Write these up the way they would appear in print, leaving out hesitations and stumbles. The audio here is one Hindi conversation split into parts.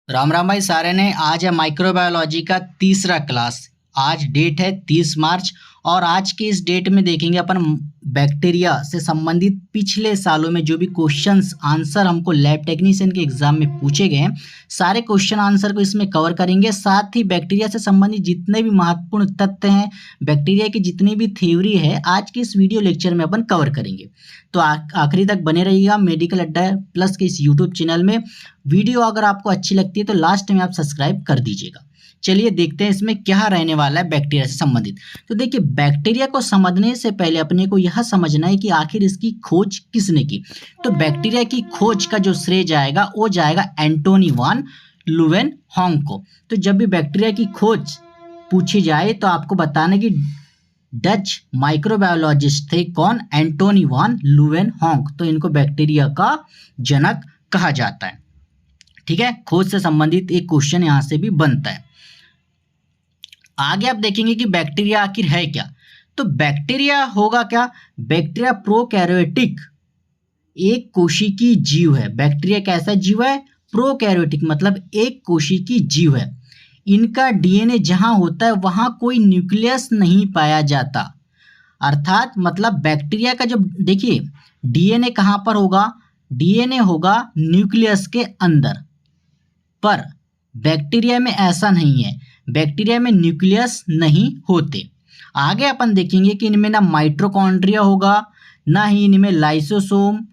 राम राम भाई सारे ने। आज है माइक्रोबायोलॉजी का तीसरा क्लास। आज डेट है 30 मार्च और आज के इस डेट में देखेंगे अपन बैक्टीरिया से संबंधित पिछले सालों में जो भी क्वेश्चंस आंसर हमको लैब टेक्नीशियन के एग्जाम में पूछे गए हैं, सारे क्वेश्चन आंसर को इसमें कवर करेंगे। साथ ही बैक्टीरिया से संबंधित जितने भी महत्वपूर्ण तथ्य हैं, बैक्टीरिया की जितनी भी थ्योरी है, आज के इस वीडियो लेक्चर में अपन कवर करेंगे। तो आखिरी तक बने रहिएगा मेडिकल अड्डा प्लस के इस यूट्यूब चैनल में। वीडियो अगर आपको अच्छी लगती है तो लास्ट में आप सब्सक्राइब कर दीजिएगा। चलिए देखते हैं इसमें क्या रहने वाला है बैक्टीरिया से संबंधित। तो देखिए, बैक्टीरिया को समझने से पहले अपने को यह समझना है कि आखिर इसकी खोज किसने की। तो बैक्टीरिया की खोज का जो श्रेय जाएगा वो जाएगा एंटोनी वान लुवेनहोंग को। तो जब भी बैक्टीरिया की खोज पूछी जाए तो आपको बताना कि डच माइक्रोबायोलॉजिस्ट थे कौन, एंटोनी वान लुवेनहोंग। तो इनको बैक्टीरिया का जनक कहा जाता है। ठीक है, खोज से संबंधित एक क्वेश्चन यहां से भी बनता है। आगे आप देखेंगे कि बैक्टीरिया आखिर है क्या। तो बैक्टीरिया होगा क्या, बैक्टीरिया प्रोकैरियोटिक एक कोशिकीय जीव है। बैक्टीरिया कैसा जीव है, प्रोकैरियोटिक मतलब एक कोशिकीय जीव है। इनका डीएनए जहां होता है वहां कोई न्यूक्लियस नहीं पाया जाता। अर्थात मतलब बैक्टीरिया का जब देखिए डीएनए कहां पर होगा, डीएनए होगा न्यूक्लियस के अंदर, पर बैक्टीरिया में ऐसा नहीं है। बैक्टीरिया में न्यूक्लियस नहीं होते। आगे अपन देखेंगे कि इनमें ना माइटोकॉन्ड्रिया होगा, ना ही इनमें लाइसोसोम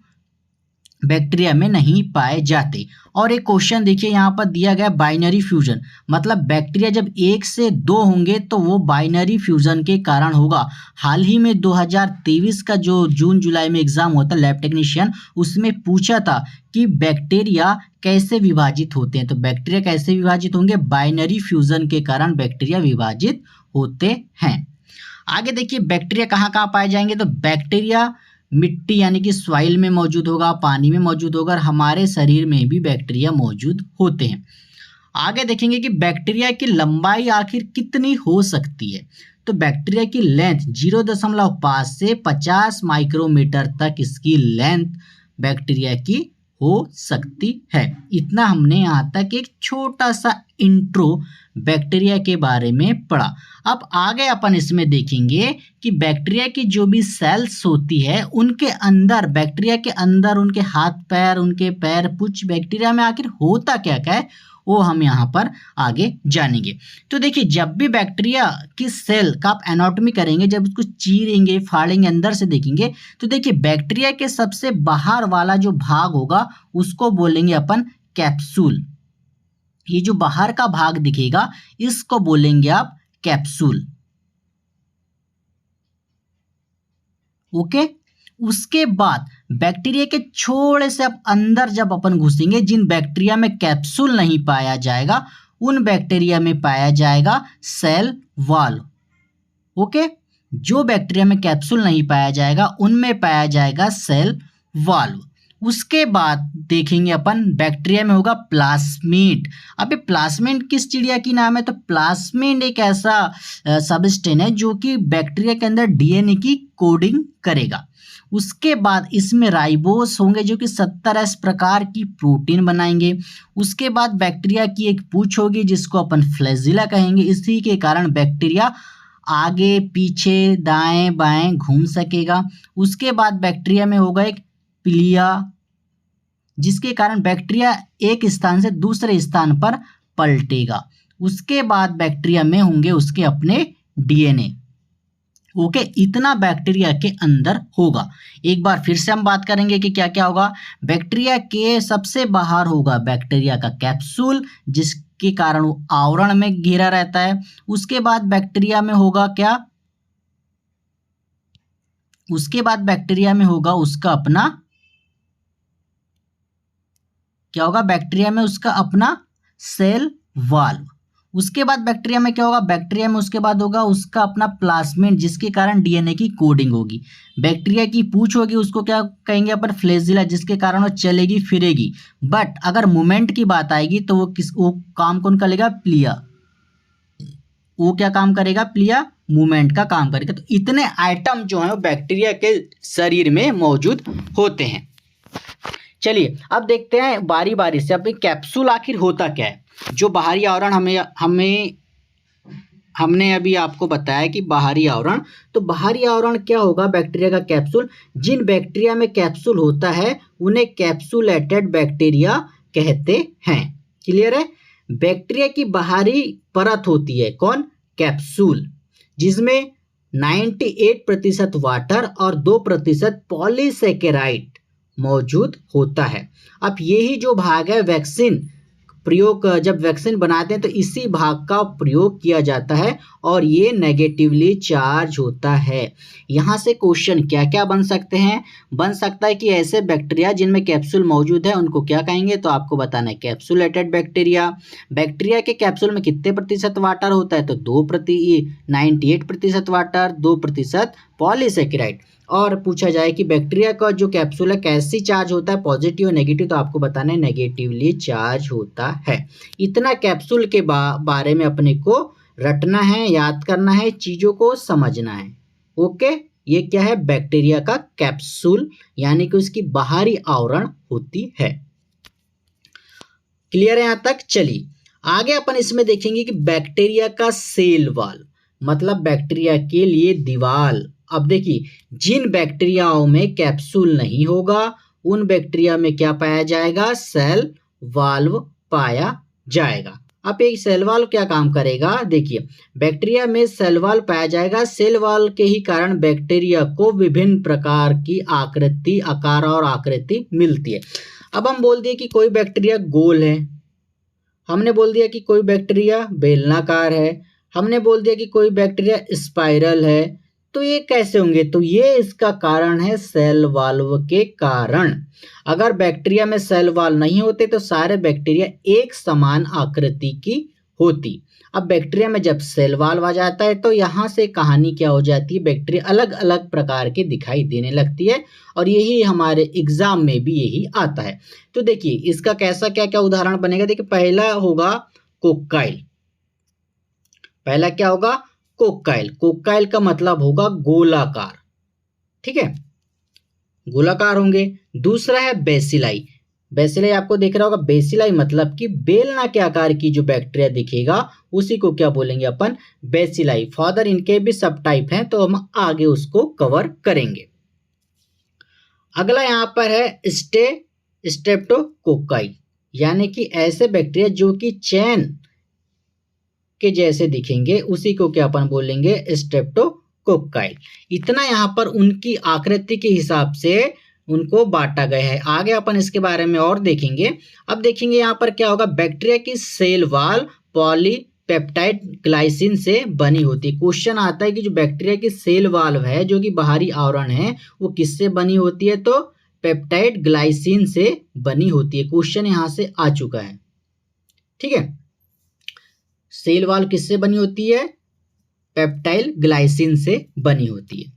बैक्टीरिया में नहीं पाए जाते। और एक क्वेश्चन देखिए यहाँ पर दिया गया बाइनरी फ्यूजन, मतलब बैक्टीरिया जब 1 से 2 होंगे तो वो बाइनरी फ्यूजन के कारण होगा। हाल ही में 2023 का जो जून जुलाई में एग्जाम होता है लैब टेक्नीशियन, उसमें पूछा था कि बैक्टीरिया कैसे विभाजित होते हैं। तो बैक्टीरिया कैसे विभाजित होंगे, बाइनरी फ्यूजन के कारण बैक्टीरिया विभाजित होते हैं। आगे देखिए बैक्टीरिया कहाँ कहाँ पाए जाएंगे। तो बैक्टीरिया मिट्टी यानी कि सॉइल में मौजूद होगा, पानी में मौजूद होगा, और हमारे शरीर में भी बैक्टीरिया मौजूद होते हैं। आगे देखेंगे कि बैक्टीरिया की लंबाई आखिर कितनी हो सकती है। तो बैक्टीरिया की लेंथ 0.5 से 50 माइक्रोमीटर तक इसकी लेंथ बैक्टीरिया की हो सकती है। इतना हमने यहाँ तक एक छोटा सा इंट्रो बैक्टीरिया के बारे में पढ़ा। अब आगे अपन इसमें देखेंगे कि बैक्टीरिया की जो भी सेल्स होती है उनके अंदर, बैक्टीरिया के अंदर उनके हाथ पैर, उनके पैर पुछ बैक्टीरिया में आखिर होता क्या क्या है वो हम यहाँ पर आगे जानेंगे। तो देखिए, जब भी बैक्टीरिया की सेल का आप एनाटॉमी करेंगे, जब उसको चीरेंगे फाड़ेंगे अंदर से देखेंगे, तो देखिए बैक्टीरिया के सबसे बाहर वाला जो भाग होगा उसको बोलेंगे अपन कैप्सूल। ये जो बाहर का भाग दिखेगा इसको बोलेंगे आप कैप्सूल। ओके, उसके बाद बैक्टीरिया के छोड़े से अब अंदर जब अपन घुसेंगे, जिन बैक्टीरिया में कैप्सूल नहीं पाया जाएगा उन बैक्टीरिया में पाया जाएगा सेल वॉल। ओके, जो बैक्टीरिया में कैप्सूल नहीं पाया जाएगा उनमें पाया जाएगा सेल वॉल। उसके बाद देखेंगे अपन बैक्टीरिया में होगा प्लाज्मिड। अब ये प्लाज्मिड किस चिड़िया की नाम है, तो प्लाज्मिड एक ऐसा सबस्टेंस है जो कि बैक्टीरिया के अंदर डीएनए की कोडिंग करेगा। उसके बाद इसमें राइबोस होंगे जो कि 70S प्रकार की प्रोटीन बनाएंगे। उसके बाद बैक्टीरिया की एक पूंछ होगी जिसको अपन फ्लैजिला कहेंगे। इसी के कारण बैक्टीरिया आगे पीछे दाएं बाएं घूम सकेगा। उसके बाद बैक्टीरिया में होगा एक पिलिया, जिसके कारण बैक्टीरिया एक स्थान से दूसरे स्थान पर पलटेगा। उसके बाद बैक्टीरिया में होंगे उसके अपने डीएनए। ओके, इतना बैक्टीरिया के अंदर होगा। एक बार फिर से हम बात करेंगे कि क्या क्या होगा। बैक्टीरिया के सबसे बाहर होगा बैक्टीरिया का कैप्सूल, जिसके कारण वो आवरण में घिरा रहता है। उसके बाद बैक्टीरिया में होगा क्या, उसके बाद बैक्टीरिया में होगा उसका अपना क्या होगा, बैक्टीरिया में उसका अपना सेल वॉल। उसके बाद बैक्टीरिया में क्या होगा, बैक्टीरिया में उसके बाद होगा उसका अपना प्लाज्मिड, जिसके कारण डीएनए की कोडिंग होगी। बैक्टीरिया की पूंछ होगी, उसको क्या कहेंगे अपन, फ्लैजिला, जिसके कारण वो चलेगी फिरेगी। बट अगर मूवमेंट की बात आएगी तो वो काम कौन करेगा, प्लिया। वो क्या काम करेगा, प्लिया मूवमेंट का काम करेगा। तो इतने आइटम जो है वो बैक्टीरिया के शरीर में मौजूद होते हैं। चलिए अब देखते हैं बारी बारी से। अब कैप्सूल आखिर होता क्या है। जो बाहरी आवरण हमने अभी आपको बताया कि बाहरी आवरण, तो बाहरी आवरण क्या होगा बैक्टीरिया का कैप्सूल। जिन बैक्टीरिया में कैप्सूल होता है उन्हें कैप्सुलेटेड बैक्टीरिया कहते हैं। क्लियर है। बैक्टीरिया की बाहरी परत होती है कौन, कैप्सूल, जिसमें 98% वाटर और 2% पॉलीसेकेराइड मौजूद होता है। अब यही जो भाग है वैक्सीन प्रयोग, जब वैक्सीन बनाते हैं तो इसी भाग का प्रयोग किया जाता है और ये नेगेटिवली चार्ज होता है। यहाँ से क्वेश्चन क्या क्या बन सकते हैं। बन सकता है कि ऐसे बैक्टीरिया जिनमें कैप्सूल मौजूद है उनको क्या कहेंगे, तो आपको बताना है कैप्सुलेटेड बैक्टीरिया। बैक्टीरिया के कैप्सूल में कितने प्रतिशत वाटर होता है, तो 98% वाटर, 2% पॉलीसेकेराइड। और पूछा जाए कि बैक्टीरिया का जो कैप्सूल है कैसी चार्ज होता है, पॉजिटिव और नेगेटिव, तो आपको बताना है नेगेटिवली चार्ज होता है। इतना कैप्सूल के बारे में अपने को रटना है, याद करना है, चीज़ों को समझना है। ओके, ये क्या है, बैक्टीरिया का कैप्सूल, यानी कि उसकी बाहरी आवरण होती है। क्लियर है यहाँ तक। चलिए आगे अपन इसमें देखेंगे कि बैक्टीरिया का सेल वॉल, मतलब बैक्टीरिया के लिए दीवार। अब देखिए, जिन बैक्टीरियाओं में कैप्सूल नहीं होगा उन बैक्टीरिया में क्या पाया जाएगा, सेल वाल्व पाया जाएगा। अब एक सेल वाल्व क्या काम करेगा, देखिए बैक्टीरिया में सेल वाल्व पाया जाएगा। सेल वाल्व के ही कारण बैक्टीरिया को विभिन्न प्रकार की आकृति, आकार और आकृति मिलती है। अब हम बोल दिए कि कोई बैक्टीरिया गोल है, हमने बोल दिया कि कोई बैक्टीरिया बेलनाकार है, हमने बोल दिया कि कोई बैक्टीरिया स्पाइरल है, तो ये कैसे होंगे, तो ये इसका कारण है सेल वाल्व के कारण। अगर बैक्टीरिया में सेल वाल्व नहीं होते तो सारे बैक्टीरिया एक समान आकृति की होती। अब बैक्टीरिया में जब सेल वाल्व आ जाता है तो यहाँ से कहानी क्या हो जाती है, बैक्टीरिया अलग अलग प्रकार के दिखाई देने लगती है और यही हमारे एग्जाम में भी यही आता है। तो देखिए इसका कैसा क्या क्या उदाहरण बनेगा। देखिए पहला होगा कोकाइल। पहला क्या होगा, कोकाइल। कोकाइल का मतलब होगा गोलाकार, ठीक है, गोलाकार होंगे। दूसरा है बेसिलाई। बेसिलाई आपको देख रहा होगा, बेसिलाई मतलब कि बेलना के आकार की जो बैक्टीरिया दिखेगा उसी को क्या बोलेंगे अपन, बेसिलाई। फर्दर इनके भी सब टाइप हैं तो हम आगे उसको कवर करेंगे। अगला यहाँ पर है स्ट्रेप्टोकोकाई, यानी कि ऐसे बैक्टीरिया जो कि चैन के जैसे दिखेंगे उसी को क्या अपन बोलेंगे, स्ट्रेप्टोकोकाई। इतना यहाँ पर उनकी आकृति के हिसाब से उनको बांटा गया है। आगे अपन इसके बारे में और देखेंगे। अब देखेंगे यहाँ पर क्या होगा, बैक्टीरिया की सेल वॉल पॉलीपेप्टाइड ग्लाइसिन से बनी होती है। क्वेश्चन आता है कि जो बैक्टीरिया की सेल वाल्व है जो कि बाहरी आवरण है वो किससे बनी होती है, तो पेप्टाइड ग्लाइसिन से बनी होती है। क्वेश्चन यहाँ से आ चुका है, ठीक है। सेल वाल्व किससे बनी होती है, पेप्टाइल ग्लाइसिन से बनी होती है।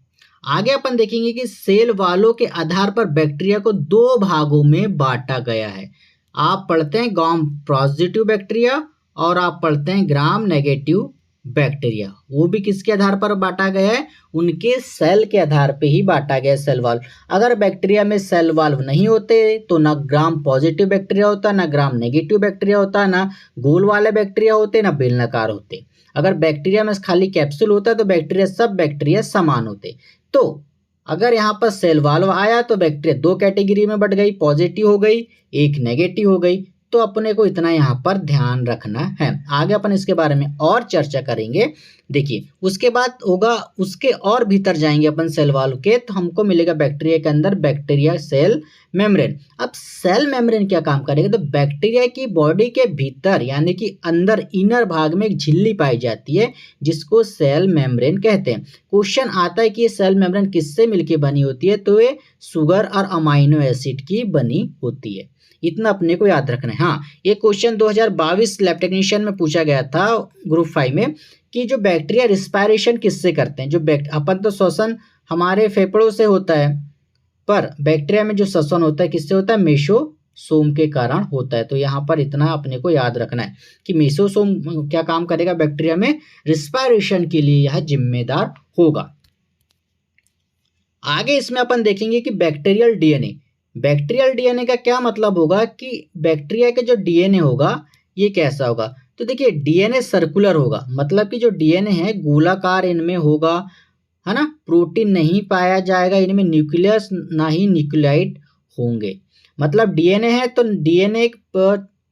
आगे अपन देखेंगे कि सेल वालों के आधार पर बैक्टीरिया को दो भागों में बांटा गया है। आप पढ़ते हैं ग्राम पॉजिटिव बैक्टीरिया और आप पढ़ते हैं ग्राम नेगेटिव बैक्टीरिया। वो भी किसके आधार पर बांटा गया है, उनके सेल के आधार पे ही बांटा गया है सेल वाल्व। अगर बैक्टीरिया में सेल वाल्व नहीं होते तो ना ग्राम पॉजिटिव बैक्टीरिया होता, ना ग्राम नेगेटिव बैक्टीरिया होता, ना गोल वाले बैक्टीरिया होते, ना बेलनाकार होते। अगर बैक्टीरिया में खाली कैप्सूल होता तो बैक्टीरिया सब बैक्टीरिया समान होते। तो अगर यहाँ पर सेल वाल्व आया तो बैक्टीरिया दो कैटेगरी में बट गई, पॉजिटिव हो गई, एक नेगेटिव हो गई। तो अपने को इतना यहाँ पर ध्यान रखना है। आगे अपन इसके बारे में और चर्चा करेंगे। देखिए उसके बाद होगा, उसके और भीतर जाएंगे अपन सेल वाल्व के, तो हमको मिलेगा बैक्टीरिया के अंदर बैक्टीरिया सेल मेम्ब्रेन। अब सेल मेम्ब्रेन क्या काम करेगा, तो बैक्टीरिया की बॉडी के भीतर यानी कि अंदर इनर भाग में एक झिल्ली पाई जाती है जिसको सेल मेम्ब्रेन कहते हैं। क्वेश्चन आता है कि ये सेल मेम्ब्रेन किससे मिलकर बनी होती है, तो ये शुगर और अमाइनो एसिड की बनी होती है। इतना अपने को याद रखना है। हाँ, ये क्वेश्चन 2022 लैब टेक्नीशियन में पूछा गया था ग्रुप 5 में कि जो बैक्टीरिया रिस्पायरेशन किससे करते हैं। जो अपन तो श्वसन हमारे फेफड़ों से होता है, पर बैक्टीरिया में जो श्वसन होता है किससे होता है, मेसोसोम के कारण होता है। तो यहाँ पर इतना अपने को याद रखना है कि मेसोसोम क्या काम करेगा, बैक्टीरिया में रिस्पायरेशन के लिए यह जिम्मेदार होगा। आगे इसमें अपन देखेंगे कि बैक्टीरियल डीएनए, बैक्टीरियल डीएनए का क्या मतलब होगा कि बैक्टीरिया का जो डीएनए होगा ये कैसा होगा। तो देखिए डीएनए सर्कुलर होगा, मतलब कि जो डीएनए है गोलाकार इनमें होगा, है ना। प्रोटीन नहीं पाया जाएगा इनमें, न्यूक्लियस ना ही न्यूक्लियाइड होंगे। मतलब डीएनए है तो डीएनए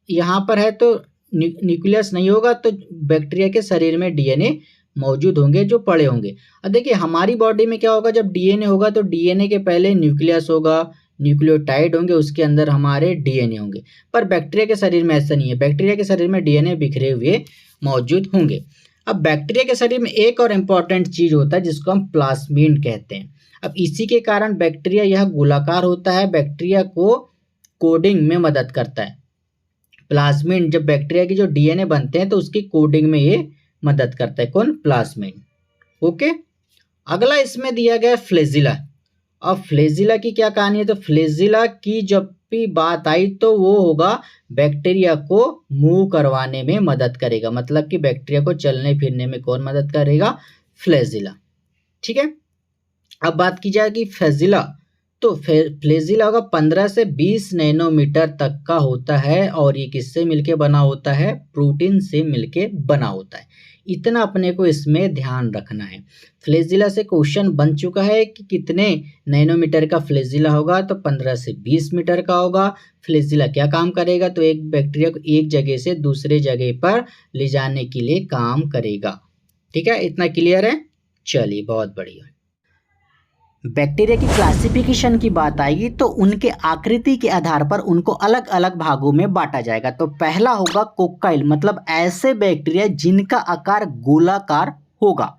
यहाँ पर है तो न्यूक्लियस नहीं होगा, तो बैक्टीरिया के शरीर में डीएनए मौजूद होंगे जो पड़े होंगे। अब देखिए हमारी बॉडी में क्या होगा, जब डीएनए होगा तो डीएनए के पहले न्यूक्लियस होगा, न्यूक्लियोटाइड होंगे, उसके अंदर हमारे डीएनए होंगे। पर बैक्टीरिया के शरीर में ऐसा नहीं है, बैक्टीरिया के शरीर में डीएनए बिखरे हुए मौजूद होंगे। अब बैक्टीरिया के शरीर में एक और इम्पॉर्टेंट चीज होता है जिसको हम प्लाज्मिड कहते हैं। अब इसी के कारण बैक्टीरिया यह गोलाकार होता है, बैक्टीरिया को कोडिंग में मदद करता है। प्लाज्मिड, जब बैक्टीरिया की जो डीएनए बनते हैं तो उसकी कोडिंग में ये मदद करता है। कौन? प्लाज्मिड। ओके, अगला इसमें दिया गया फ्लैजिला। अब फ्लैजिला की क्या कहानी है, तो फ्लैजिला की जब भी बात आई तो वो होगा बैक्टीरिया को मूव करवाने में मदद करेगा, मतलब कि बैक्टीरिया को चलने फिरने में कौन मदद करेगा? फ्लैजिला। ठीक है, अब बात की जाए कि फ्लैजिला, तो फ्लैजिला होगा 15 से 20 नैनोमीटर तक का होता है, और ये किससे मिलके बना होता है? प्रोटीन से मिलके बना होता है। इतना अपने को इसमें ध्यान रखना है। फ्लैजिला से क्वेश्चन बन चुका है कि कितने नैनोमीटर का फ्लैजिला होगा, तो 15 से 20 मीटर का होगा। फ्लैजिला क्या काम करेगा, तो एक बैक्टीरिया को एक जगह से दूसरे जगह पर ले जाने के लिए काम करेगा। ठीक है, इतना क्लियर है? चलिए, बहुत बढ़िया। बैक्टीरिया की क्लासिफिकेशन की बात आएगी तो उनके आकृति के आधार पर उनको अलग अलग भागों में बांटा जाएगा। तो पहला होगा कोकाइल, मतलब ऐसे बैक्टीरिया जिनका आकार गोलाकार होगा।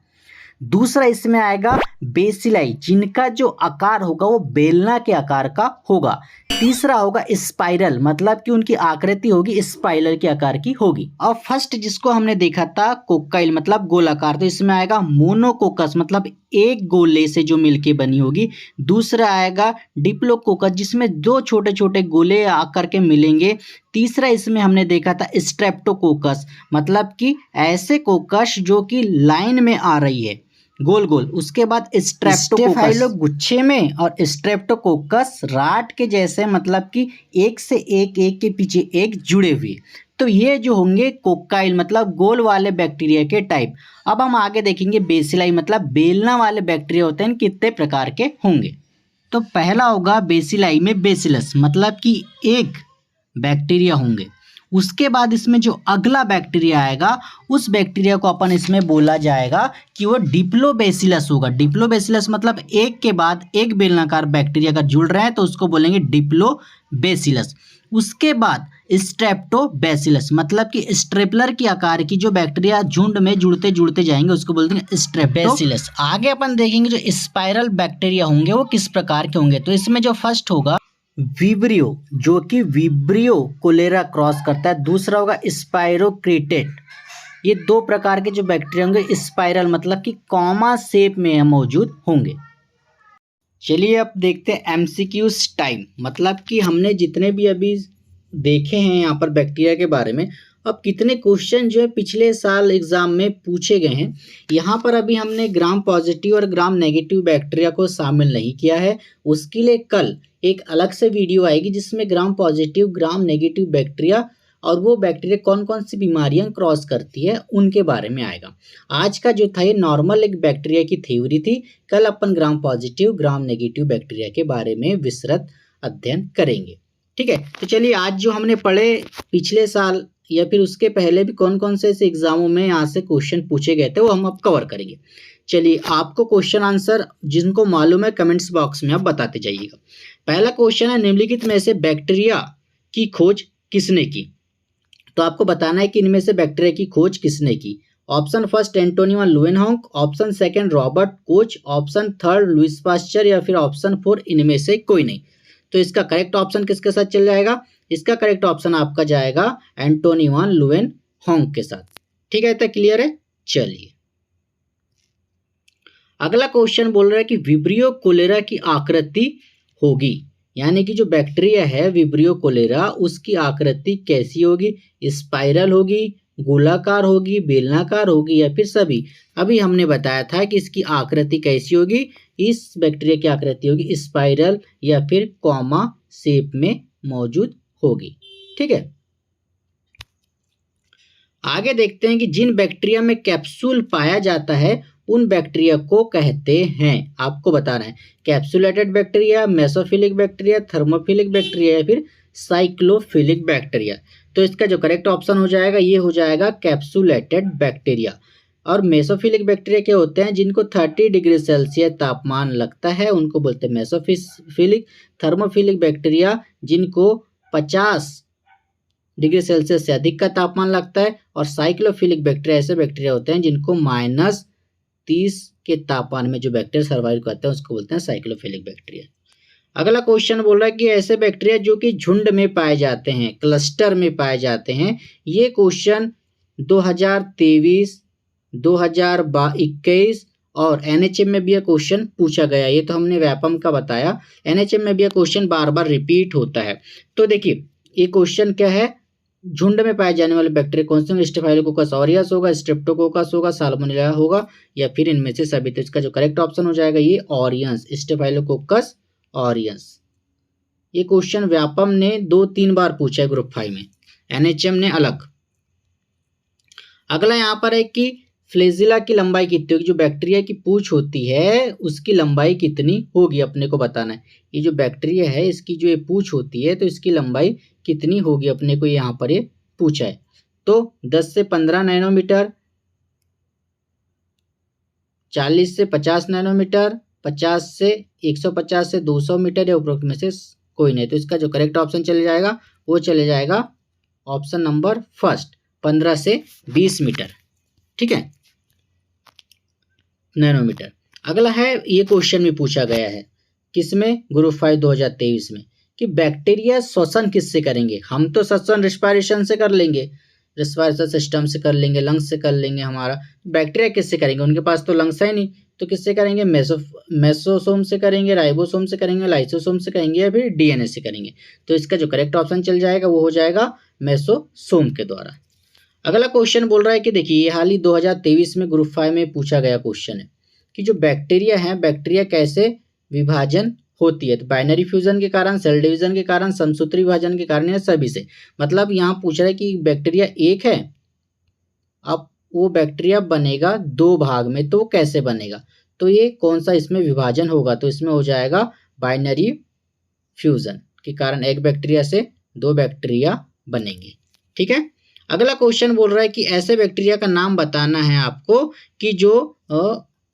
दूसरा इसमें आएगा बेसिलाई, जिनका जो आकार होगा वो बेलना के आकार का होगा। तीसरा होगा स्पाइरल, मतलब कि उनकी आकृति होगी स्पाइरल के आकार की होगी। और फर्स्ट जिसको हमने देखा था कोकाइल, मतलब गोलाकार, तो इसमें आएगा मोनोकोकस, मतलब एक गोले से जो मिलके बनी होगी। दूसरा आएगा डिप्लोकोकस, जिसमें दो छोटे छोटे गोले आकर के मिलेंगे। तीसरा इसमें हमने देखा था स्ट्रेप्टोकोकस, मतलब कि ऐसे कोकस जो कि लाइन में आ रही है गोल गोल। उसके बाद स्ट्रेप्टोकोकस गुच्छे में, और स्ट्रेप्टोकोकस राट के जैसे, मतलब कि एक से एक के पीछे एक जुड़े हुए। तो ये जो होंगे कोकाइल, मतलब गोल वाले बैक्टीरिया के टाइप। अब हम आगे देखेंगे बेसिलाई, मतलब बेलना वाले बैक्टीरिया होते हैं, कितने प्रकार के होंगे। तो पहला होगा बेसिलाई में बेसिलस, मतलब कि एक बैक्टीरिया होंगे। उसके बाद इसमें जो अगला बैक्टीरिया आएगा उस बैक्टीरिया को अपन इसमें बोला जाएगा कि वो डिप्लोबैसिलस होगा। डिप्लोबैसिलस मतलब एक के बाद एक बेलनाकार बैक्टीरिया का जुड़ रहे हैं तो उसको बोलेंगे डिप्लोबैसिलस। उसके बाद स्ट्रेप्टोबैसिलस, मतलब कि स्ट्रेपलर की आकार की जो बैक्टीरिया झुंड में जुड़ते जुड़ते जाएंगे उसको बोलते हैं स्ट्रेप्टोबैसिलस। आगे अपन देखेंगे जो स्पाइरल बैक्टीरिया होंगे वो किस प्रकार के होंगे। तो इसमें जो फर्स्ट होगा विब्रियो, जो कि विब्रियो कोलेरा क्रॉस करता है। दूसरा होगा स्पाइरोक्रिटेट। ये दो प्रकार के जो बैक्टीरिया होंगे स्पाइरल, मतलब कि कॉमा शेप में मौजूद होंगे। चलिए अब देखते हैं एमसीक्यूज टाइम, मतलब कि हमने जितने भी अभी देखे हैं यहाँ पर बैक्टीरिया के बारे में, अब कितने क्वेश्चन जो है पिछले साल एग्जाम में पूछे गए हैं। यहाँ पर अभी हमने ग्राम पॉजिटिव और ग्राम नेगेटिव बैक्टीरिया को शामिल नहीं किया है। उसके लिए कल एक अलग से वीडियो आएगी जिसमें ग्राम पॉजिटिव ग्राम नेगेटिव बैक्टीरिया और वो बैक्टीरिया कौन कौन सी बीमारियां क्रॉस करती है उनके बारे में आएगा। आज का जो था ये नॉर्मल एक बैक्टीरिया की थ्योरी थी। कल अपन gram positive gram negative bacteria के बारे में विस्तृत अध्ययन करेंगे। ठीक है, तो चलिए आज जो हमने पढ़े पिछले साल या फिर उसके पहले भी कौन कौन से ऐसे एग्जामों में यहाँ से क्वेश्चन पूछे गए थे वो हम अब कवर करेंगे। चलिए आपको क्वेश्चन आंसर जिनको मालूम है कमेंट्स बॉक्स में आप बताते जाइएगा। पहला क्वेश्चन है निम्नलिखित में से बैक्टीरिया की खोज किसने की। तो आपको बताना है कि इनमें से बैक्टीरिया की खोज किसने की। Option first Antonio Leeuwenhoek, option second Robert Koch, option third Louis Pasteur या फिर ऑप्शन फोर इनमें से कोई नहीं। तो इसका करेक्ट ऑप्शन किसके साथ चल जाएगा? इसका करेक्ट ऑप्शन आपका जाएगा एंटोनियो लुएनहॉक के साथ। ठीक है, तो क्लियर है। चलिए अगला क्वेश्चन बोल रहा है कि विब्रियो कोलेरा की आकृति होगी, यानी कि जो बैक्टीरिया है विब्रियो कोलेरा उसकी आकृति कैसी होगी? स्पाइरल होगी, गोलाकार होगी, बेलनाकार होगी या फिर सभी। अभी हमने बताया था कि इसकी आकृति कैसी होगी। इस बैक्टीरिया की आकृति होगी स्पाइरल या फिर कॉमा शेप में मौजूद होगी। ठीक है, आगे देखते हैं कि जिन बैक्टीरिया में कैप्सूल पाया जाता है उन बैक्टीरिया को कहते हैं, आपको बताना है, capsulated bacteria, mesophilic bacteria, thermophilic bacteria या फिर साइक्लोफिलिक बैक्टीरिया। तो इसका जो करेक्ट ऑप्शन हो जाएगा ये हो जाएगा कैप्सुलेटेड बैक्टीरिया। और मेसोफिलिक बैक्टीरिया क्या होते हैं, जिनको 30 डिग्री सेल्सियस तापमान लगता है उनको बोलते हैं मेसोफिलिक। थर्मोफिलिक बैक्टीरिया जिनको 50 डिग्री सेल्सियस से अधिक का तापमान लगता है। और साइक्लोफिलिक बैक्टीरिया ऐसे बैक्टीरिया होते हैं जिनको -30 के तापमान में जो बैक्टीरिया सर्वाइव करते हैं उसको बोलते हैं साइक्लोफिलिक बैक्टीरिया। अगला क्वेश्चन बोल रहा है कि ऐसे बैक्टीरिया जो कि झुंड में पाए जाते हैं, क्लस्टर में पाए जाते हैं। ये क्वेश्चन 2023, 2021 और NHM में भी यह क्वेश्चन पूछा गया। ये तो हमने व्यापम का बताया, NHM में भी यह क्वेश्चन बार बार रिपीट होता है। तो देखिए ये क्वेश्चन क्या है, झुंड में पाए जाने वाले बैक्टीरिया कौन से, स्टेफाइलोकोकस ऑरियस होगा, स्ट्रेप्टोकोकस होगा, साल्मोनेला होगा या फिर इनमें से सभी। तो इसका जो करेक्ट ऑप्शन हो जाएगा ये ऑरियंस, स्टेफाइलोकोकस ऑरियंस। ये क्वेश्चन व्यापम ने 2-3 बार पूछा है ग्रुप 5 में, NHM ने अलग। अगला यहाँ पर है कि फ्लेजिला की लंबाई कितनी होगी, जो बैक्टीरिया की पूंछ होती है उसकी लंबाई कितनी होगी अपने को बताना है। ये जो बैक्टीरिया है इसकी जो ये पूंछ होती है तो इसकी लंबाई कितनी होगी अपने को यहाँ पर ये पूछा है। तो 10 से 15 नैनोमीटर, 40 से 50 नैनोमीटर, 50 से 150 से 200 मीटर या उपरोक्त में से कोई नहीं। तो इसका जो करेक्ट ऑप्शन चले जाएगा वो चले जाएगा ऑप्शन नंबर फर्स्ट, 15 से 20 मीटर। ठीक है, नैनोमीटर। अगला है, ये क्वेश्चन में पूछा गया है किसमें, ग्रुप 5 2023 में, कि बैक्टीरिया श्वसन किससे करेंगे। हम तो श्वसन रिस्पायरेशन से कर लेंगे, रिस्पायरेशन सिस्टम से कर लेंगे, लंग्स से कर लेंगे हमारा। बैक्टीरिया किससे करेंगे, उनके पास तो लंग्स है नहीं, तो किससे करेंगे, मेसोसोम से करेंगे, राइबोसोम से करेंगे, लाइसोसोम से करेंगे या फिर DNA से करेंगे। तो इसका जो करेक्ट ऑप्शन चल जाएगा वो हो जाएगा मेसोसोम के द्वारा। अगला क्वेश्चन बोल रहा है कि देखिए ये हाल ही 2023 में ग्रुप 5 में पूछा गया क्वेश्चन है कि जो बैक्टीरिया है, बैक्टीरिया कैसे विभाजन होती है। तो बाइनरी फ्यूजन के कारण, सेल डिवीजन के कारण, समसूत्री विभाजन के कारण या सभी से। मतलब यहाँ पूछ रहा है कि बैक्टीरिया एक है, अब वो बैक्टीरिया बनेगा 2 भाग में, तो कैसे बनेगा, तो ये कौन सा इसमें विभाजन होगा, तो इसमें हो जाएगा बाइनरी फ्यूजन के कारण एक बैक्टीरिया से 2 बैक्टीरिया बनेंगे। ठीक है, अगला क्वेश्चन बोल रहा है कि ऐसे बैक्टीरिया का नाम बताना है आपको कि जो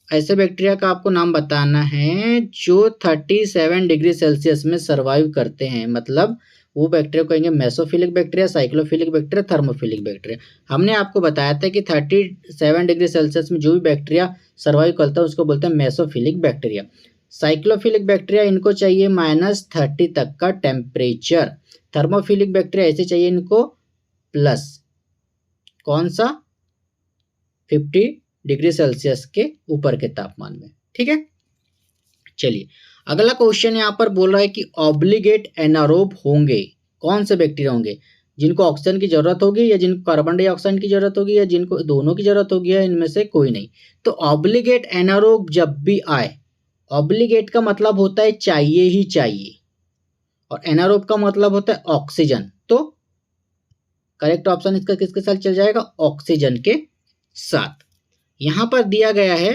ऐसे बैक्टीरिया का आपको नाम बताना है जो 37 डिग्री सेल्सियस में सर्वाइव करते हैं। मतलब वो बैक्टीरिया को कहेंगे mesophilic bacteria, cyclophilic bacteria, thermophilic bacteria. हमने आपको बताया था कि 37 डिग्री सेल्सियस में जो भी बैक्टीरिया सर्वाइव करता है उसको बोलते हैं मेसोफिलिक बैक्टीरिया। साइक्लोफिलिक बैक्टीरिया इनको चाहिए -30 तक का टेम्परेचर। थर्मोफिलिक बैक्टीरिया ऐसे चाहिए इनको प्लस कौन सा, 50 डिग्री सेल्सियस के ऊपर के तापमान में। ठीक है, चलिए अगला क्वेश्चन यहाँ पर बोल रहा है कि ऑब्लिगेट एनारोब होंगे कौन से बैक्टीरिया होंगे, जिनको ऑक्सीजन की जरूरत होगी या जिनको कार्बन डाइऑक्साइड की जरूरत होगी या जिनको दोनों की जरूरत होगी या इनमें से कोई नहीं। तो ऑब्लिगेट एनारोब जब भी आए, ऑब्लिगेट का मतलब होता है चाहिए ही चाहिए और एनारोब का मतलब होता है ऑक्सीजन। तो करेक्ट ऑप्शन इसका किसके साथ चल जाएगा, ऑक्सीजन के साथ। यहां पर दिया गया है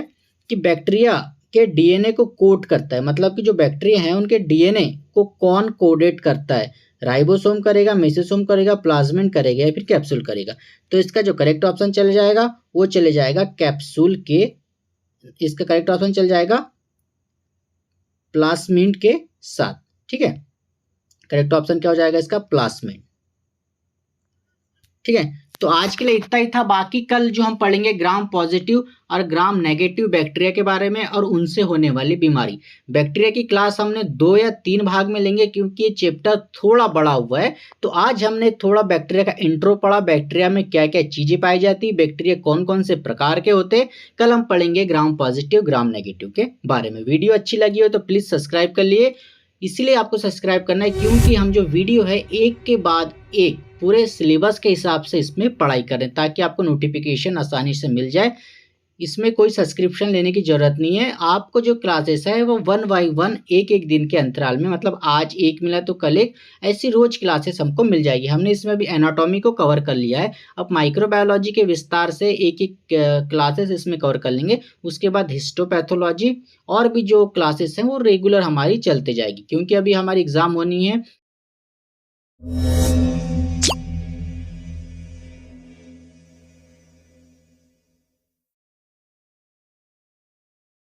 कि बैक्टीरिया के DNA को कोड करता है, मतलब कि जो बैक्टीरिया है उनके DNA को कौन कोडेट करता है, राइबोसोम करेगा, मेसोसोम करेगा, प्लाज्मिड करेगा या फिर कैप्सूल करेगा। तो इसका जो करेक्ट ऑप्शन चले जाएगा वो चले जाएगा कैप्सूल के, इसका करेक्ट ऑप्शन चल जाएगा प्लाज्मिड के साथ। ठीक है, करेक्ट ऑप्शन क्या हो जाएगा इसका, प्लाज्मिड। ठीक है, तो आज के लिए इतना ही था। बाकी कल जो हम पढ़ेंगे ग्राम पॉजिटिव और ग्राम नेगेटिव बैक्टीरिया के बारे में और उनसे होने वाली बीमारी। बैक्टीरिया की क्लास हमने 2 या 3 भाग में लेंगे क्योंकि ये चैप्टर थोड़ा बड़ा हुआ है। तो आज हमने थोड़ा बैक्टीरिया का इंट्रो पढ़ा, बैक्टीरिया में क्या क्या चीजें पाई जाती, बैक्टीरिया कौन कौन से प्रकार के होते। कल हम पढ़ेंगे ग्राम पॉजिटिव ग्राम नेगेटिव के बारे में। वीडियो अच्छी लगी हो तो प्लीज सब्सक्राइब कर लिए, इसलिए आपको सब्सक्राइब करना है क्योंकि हम जो वीडियो है एक के बाद एक पूरे सिलेबस के हिसाब से इसमें पढ़ाई करें ताकि आपको नोटिफिकेशन आसानी से मिल जाए। इसमें कोई सब्सक्रिप्शन लेने की ज़रूरत नहीं है। आपको जो क्लासेस है वो 1 बाय 1 एक-एक दिन के अंतराल में, मतलब आज एक मिला तो कल एक, ऐसी रोज़ क्लासेस हमको मिल जाएगी। हमने इसमें अभी एनाटॉमी को कवर कर लिया है। अब माइक्रोबायोलॉजी के विस्तार से एक-एक क्लासेस इसमें कवर कर लेंगे। उसके बाद हिस्टोपैथोलॉजी और भी जो क्लासेस हैं वो रेगुलर हमारी चलते जाएगी, क्योंकि अभी हमारी एग्ज़ाम होनी है।